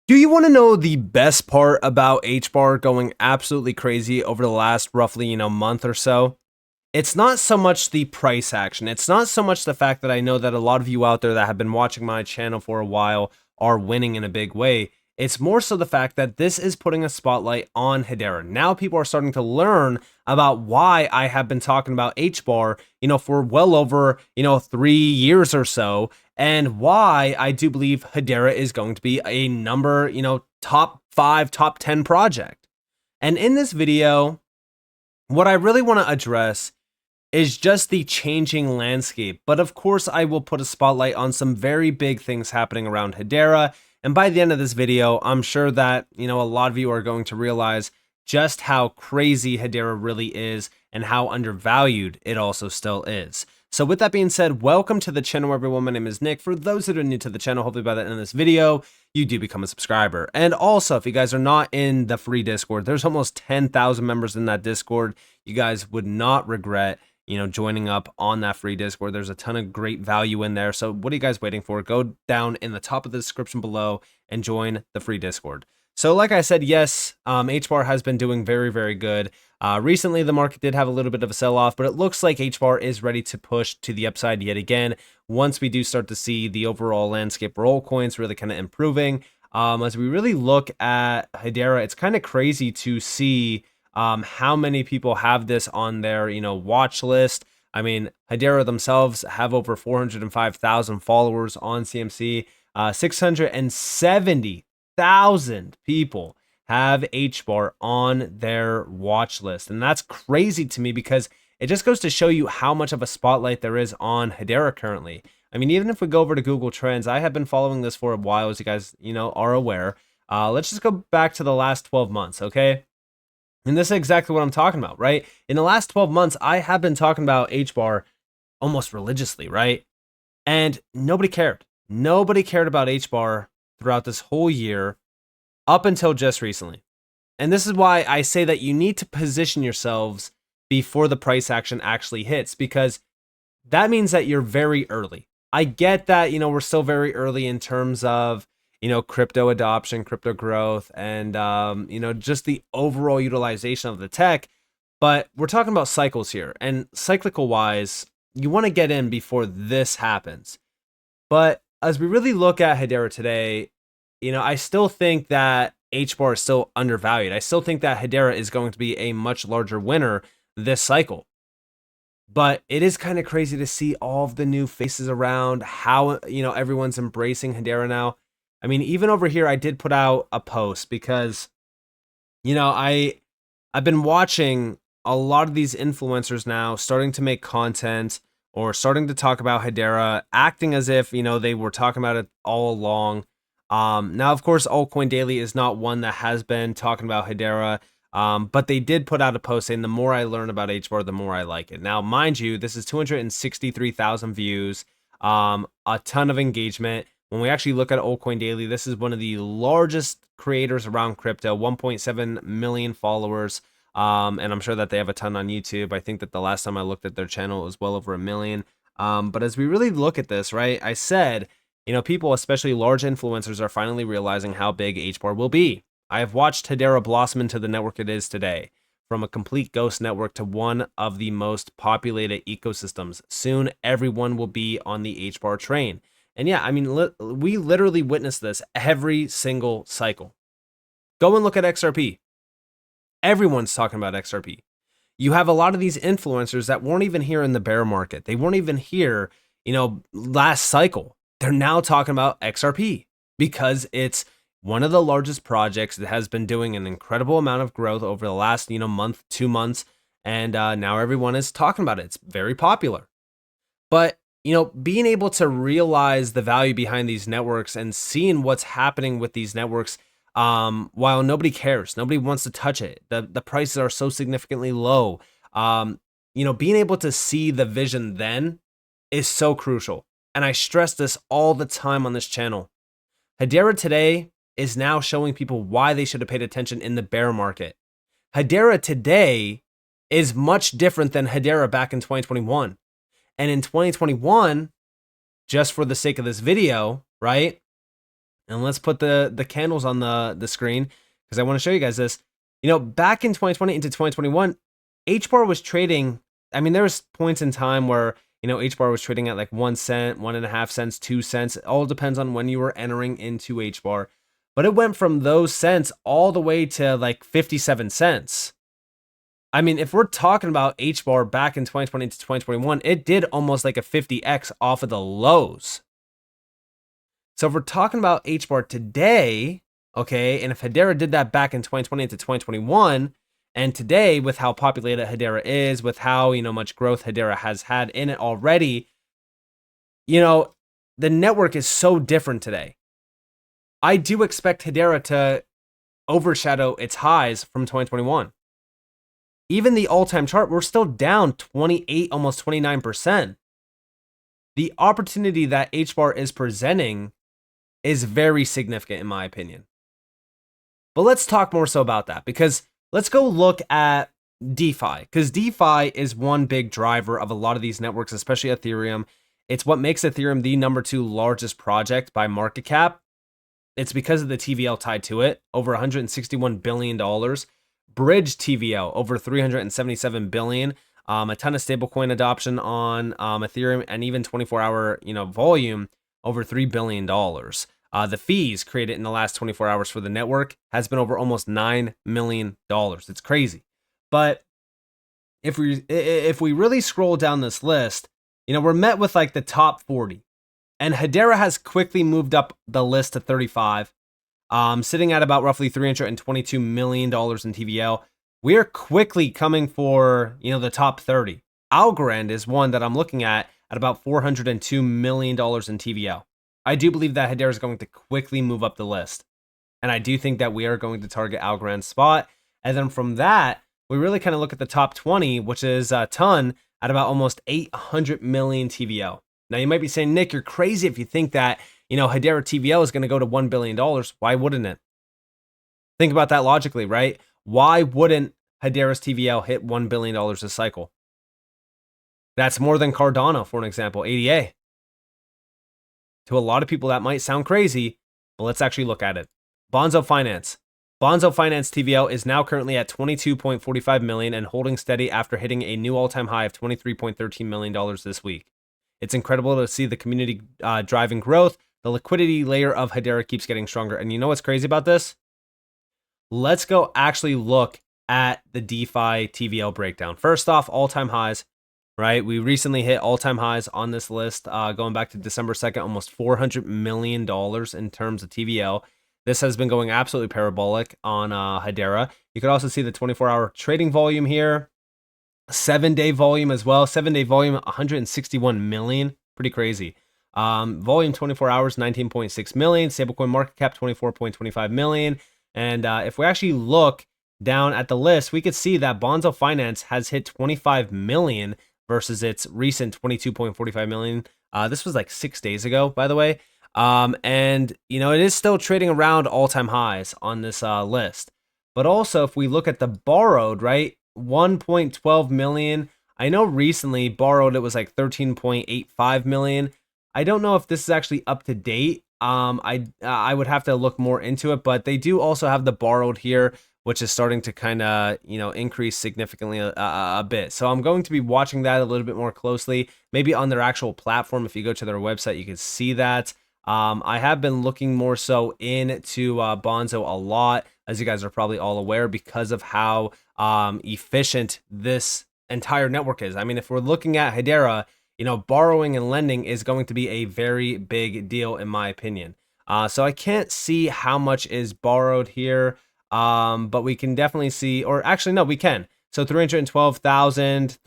Do you want to know the best part about HBAR going absolutely crazy over the last roughly, month or so? It's not so much the price action. It's not so much the fact that I know that a lot of you out there that have been watching my channel for a while are winning in a big way. It's more so the fact that this is putting a spotlight on Hedera. Now people are starting to learn about why I have been talking about HBAR, for well over, 3 years or so, and why I do believe Hedera is going to be a number, top 5, top 10 project. And in this video, what I really want to address is just the changing landscape. But of course, I will put a spotlight on some very big things happening around Hedera. And by the end of this video, I'm sure that, a lot of you are going to realize just how crazy Hedera really is and how undervalued it also still is. So with that being said, welcome to the channel, everyone. My name is Nick. For those that are new to the channel, hopefully by the end of this video, you do become a subscriber. And also, if you guys are not in the free Discord, there's almost 10,000 members in that Discord. You guys would not regret joining up on that free Discord. There's a ton of great value in there. So what are you guys waiting for? Go down in the top of the description below and join the free Discord. So like I said, yes, HBAR has been doing very, very good. Recently, the market did have a little bit of a sell-off, but it looks like HBAR is ready to push to the upside yet again once we do start to see the overall landscape for altcoins really kind of improving. As we really look at Hedera, it's kind of crazy to see how many people have this on their watch list. I mean, Hedera themselves have over 405,000 followers on CMC. 670,000 people have HBAR on their watch list. And that's crazy to me because it just goes to show you how much of a spotlight there is on Hedera currently. I mean, even if we go over to Google Trends, I have been following this for a while, as you guys, are aware. Let's just go back to the last 12 months, okay? And this is exactly what I'm talking about, right? In the last 12 months, I have been talking about HBAR almost religiously, right? And nobody cared. Nobody cared about HBAR throughout this whole year up until just recently. And this is why I say that you need to position yourselves before the price action actually hits, because that means that you're very early. I get that, we're still very early in terms of, crypto adoption, crypto growth, and, just the overall utilization of the tech. But we're talking about cycles here, and cyclical wise, you want to get in before this happens. But as we really look at Hedera today, I still think that HBAR is still undervalued. I still think that Hedera is going to be a much larger winner this cycle. But it is kind of crazy to see all of the new faces around, how, everyone's embracing Hedera now. I mean, even over here, I did put out a post because, I've been watching a lot of these influencers now starting to make content or starting to talk about Hedera, acting as if, they were talking about it all along. Now, of course, Altcoin Daily is not one that has been talking about Hedera, but they did put out a post saying the more I learn about HBAR, the more I like it. Now, mind you, this is 263,000 views, a ton of engagement. When we actually look at Altcoin Daily, this is one of the largest creators around crypto, 1.7 million followers. And I'm sure that they have a ton on YouTube. I think that the last time I looked at their channel, it was well over 1 million. But as we really look at this, right, I said, people, especially large influencers, are finally realizing how big HBAR will be. I have watched Hedera blossom into the network it is today, from a complete ghost network to one of the most populated ecosystems. Soon, everyone will be on the HBAR train. And yeah, I mean, we literally witness this every single cycle. Go and look at XRP. Everyone's talking about XRP. You have a lot of these influencers that weren't even here in the bear market. They weren't even here, last cycle. They're now talking about XRP because it's one of the largest projects that has been doing an incredible amount of growth over the last, month, 2 months. And now everyone is talking about it. It's very popular. But, being able to realize the value behind these networks and seeing what's happening with these networks, while nobody cares, nobody wants to touch it. The prices are so significantly low. Being able to see the vision then is so crucial. And I stress this all the time on this channel. Hedera today is now showing people why they should have paid attention in the bear market. Hedera today is much different than Hedera back in 2021. And in 2021, just for the sake of this video, right? And let's put the candles on the screen because I want to show you guys this. Back in 2020 into 2021, HBAR was trading. I mean, there was points in time where, HBAR was trading at like 1 cent, 1.5 cents, 2 cents. It all depends on when you were entering into HBAR. But it went from those cents all the way to like 57 cents. I mean, if we're talking about HBAR back in 2020 to 2021, it did almost like a 50x off of the lows. So if we're talking about HBAR today, okay, and if Hedera did that back in 2020 to 2021, and today with how populated Hedera is, with how, much growth Hedera has had in it already, the network is so different today. I do expect Hedera to overshadow its highs from 2021. Even the all-time chart, we're still down 28, almost 29%. The opportunity that HBAR is presenting is very significant in my opinion. But let's talk more so about that, because let's go look at DeFi, because DeFi is one big driver of a lot of these networks, especially Ethereum. It's what makes Ethereum the number 2 largest project by market cap. It's because of the TVL tied to it, over $161 billion. Bridge TVL, over $377 billion. A ton of stablecoin adoption on Ethereum, and even 24-hour volume, over $3 billion. The fees created in the last 24 hours for the network has been over almost $9 million. It's crazy. But if we really scroll down this list, we're met with like the top 40. And Hedera has quickly moved up the list to 35, sitting at about roughly $322 million in TVL. We're quickly coming for, the top 30. Algorand is one that I'm looking at about $402 million in TVL. I do believe that Hedera is going to quickly move up the list. And I do think that we are going to target Algorand's spot. And then from that, we really kind of look at the top 20, which is a ton, at about almost 800 million TVL. Now, you might be saying, Nick, you're crazy if you think that, Hedera TVL is going to go to $1 billion. Why wouldn't it? Think about that logically, right? Why wouldn't Hedera's TVL hit $1 billion a cycle? That's more than Cardano, for an example, ADA. To a lot of people, that might sound crazy, but let's actually look at it. Bonzo Finance. Bonzo Finance TVL is now currently at $22.45 million and holding steady after hitting a new all-time high of $23.13 million this week. It's incredible to see the community driving growth. The liquidity layer of Hedera keeps getting stronger. And you know what's crazy about this? Let's go actually look at the DeFi TVL breakdown. First off, all-time highs, right? We recently hit all-time highs on this list, going back to December 2nd, almost $400 million in terms of TVL. This has been going absolutely parabolic on Hedera. You could also see the 24-hour trading volume here. 7-day volume as well. 7-day volume, 161 million. Pretty crazy. Volume 24 hours, 19.6 million. Stablecoin market cap, 24.25 million. And if we actually look down at the list, we could see that Bonzo Finance has hit 25 million versus its recent 22.45 million. This was like 6 days ago, by the way. And, it is still trading around all-time highs on this list. But also, if we look at the borrowed, right, 1.12 million. I know recently borrowed it was like 13.85 million. I don't know if this is actually up to date. I would have to look more into it, but they do also have the borrowed here, which is starting to kind of, increase significantly a bit. So I'm going to be watching that a little bit more closely, maybe on their actual platform. If you go to their website, you can see that. I have been looking more so into Bonzo a lot, as you guys are probably all aware, because of how efficient this entire network is. I mean, if we're looking at Hedera, borrowing and lending is going to be a very big deal, in my opinion. So I can't see how much is borrowed here, but we can definitely see, or actually, no, we can. So 312,000,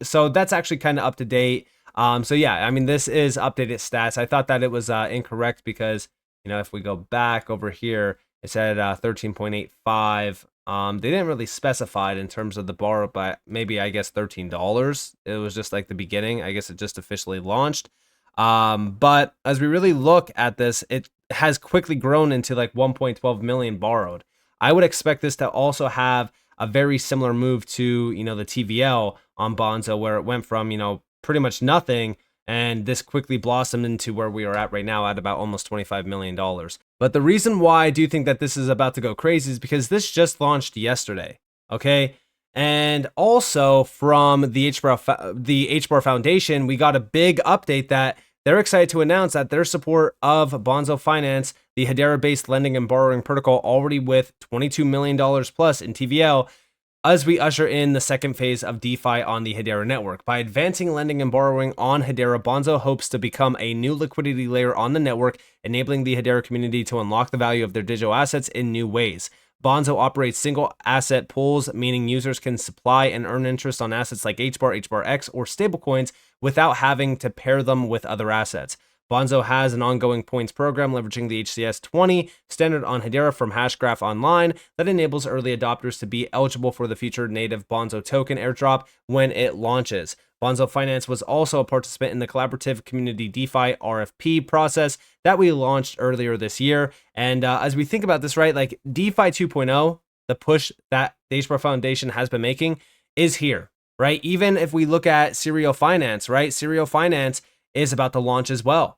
so that's actually kind of up to date. So yeah, I mean, this is updated stats. I thought that it was incorrect because, if we go back over here, it said 13.85. They didn't really specify it in terms of the borrow, but maybe, I guess, $13. It was just like the beginning. I guess it just officially launched. But as we really look at this, it has quickly grown into like 1.12 million borrowed. I would expect this to also have a very similar move to, the TVL on Bonzo, where it went from, pretty much nothing, and this quickly blossomed into where we are at right now at about almost $25 million. But the reason why I do think that this is about to go crazy is because this just launched yesterday, okay? And also from the HBAR Foundation, we got a big update that they're excited to announce that their support of Bonzo Finance, the Hedera-based lending and borrowing protocol, already with $22 million plus in TVL, as we usher in the second phase of DeFi on the Hedera network. By advancing lending and borrowing on Hedera, Bonzo hopes to become a new liquidity layer on the network, enabling the Hedera community to unlock the value of their digital assets in new ways. Bonzo operates single asset pools, meaning users can supply and earn interest on assets like HBAR, HBAR-X, or stablecoins without having to pair them with other assets. Bonzo has an ongoing points program leveraging the HCS20 standard on Hedera from Hashgraph Online that enables early adopters to be eligible for the future native Bonzo token airdrop when it launches. Bonzo Finance was also a participant in the collaborative community DeFi RFP process that we launched earlier this year. And as we think about this, right, like DeFi 2.0, the push that the HBAR Foundation has been making is here, right? Even if we look at Serial Finance, right? Serial Finance is about to launch as well.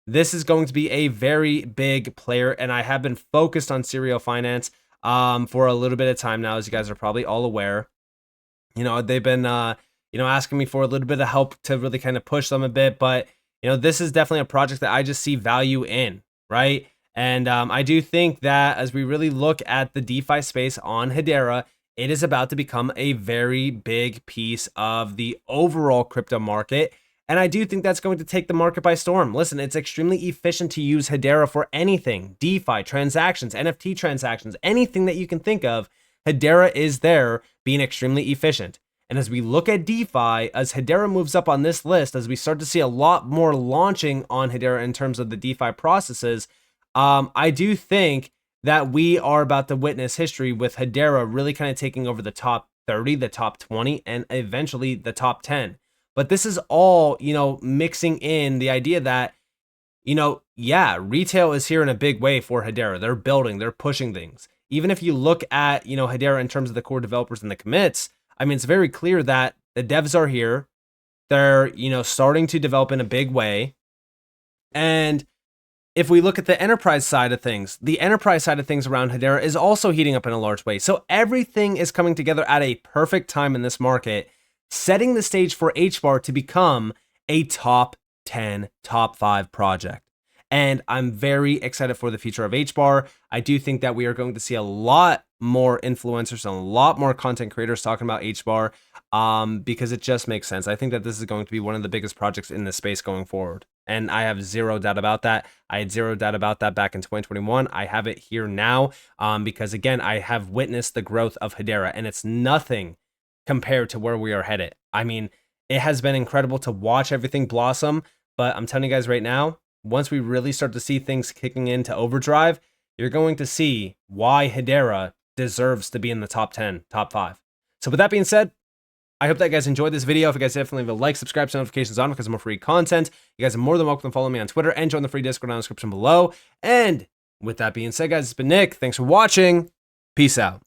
This is going to be a very big player, and I have been focused on Serial Finance for a little bit of time now, as you guys are probably all aware. You know, they've been asking me for a little bit of help to really kind of push them a bit, but this is definitely a project that I just see value in, right? And I do think that as we really look at the DeFi space on Hedera, it is about to become a very big piece of the overall crypto market. And I do think that's going to take the market by storm. Listen, it's extremely efficient to use Hedera for anything. DeFi, transactions, NFT transactions, anything that you can think of, Hedera is there being extremely efficient. And as we look at DeFi, as Hedera moves up on this list, as we start to see a lot more launching on Hedera in terms of the DeFi processes, I do think that we are about to witness history with Hedera really kind of taking over the top 30, the top 20, and eventually the top 10. But this is all, mixing in the idea that, retail is here in a big way for Hedera. They're building, they're pushing things. Even if you look at, Hedera in terms of the core developers and the commits, I mean, it's very clear that the devs are here. They're, starting to develop in a big way. And if we look at the enterprise side of things, the enterprise side of things around Hedera is also heating up in a large way. So everything is coming together at a perfect time in this market, setting the stage for HBAR to become a top 10, top 5 project. And I'm very excited for the future of HBAR. I do think that we are going to see a lot more influencers and a lot more content creators talking about HBAR because it just makes sense. I think that this is going to be one of the biggest projects in this space going forward. And I have zero doubt about that. I had zero doubt about that back in 2021. I have it here now because, again, I have witnessed the growth of Hedera, and it's nothing compared to where we are headed. I mean, it has been incredible to watch everything blossom, but I'm telling you guys right now, once we really start to see things kicking into overdrive, you're going to see why Hedera deserves to be in the top 10, top 5. So with that being said, I hope that you guys enjoyed this video. If you guys definitely leave a like, subscribe, turn notifications on because of more free content. You guys are more than welcome to follow me on Twitter and join the free Discord in the description below. And with that being said, guys, it's been Nick. Thanks for watching. Peace out.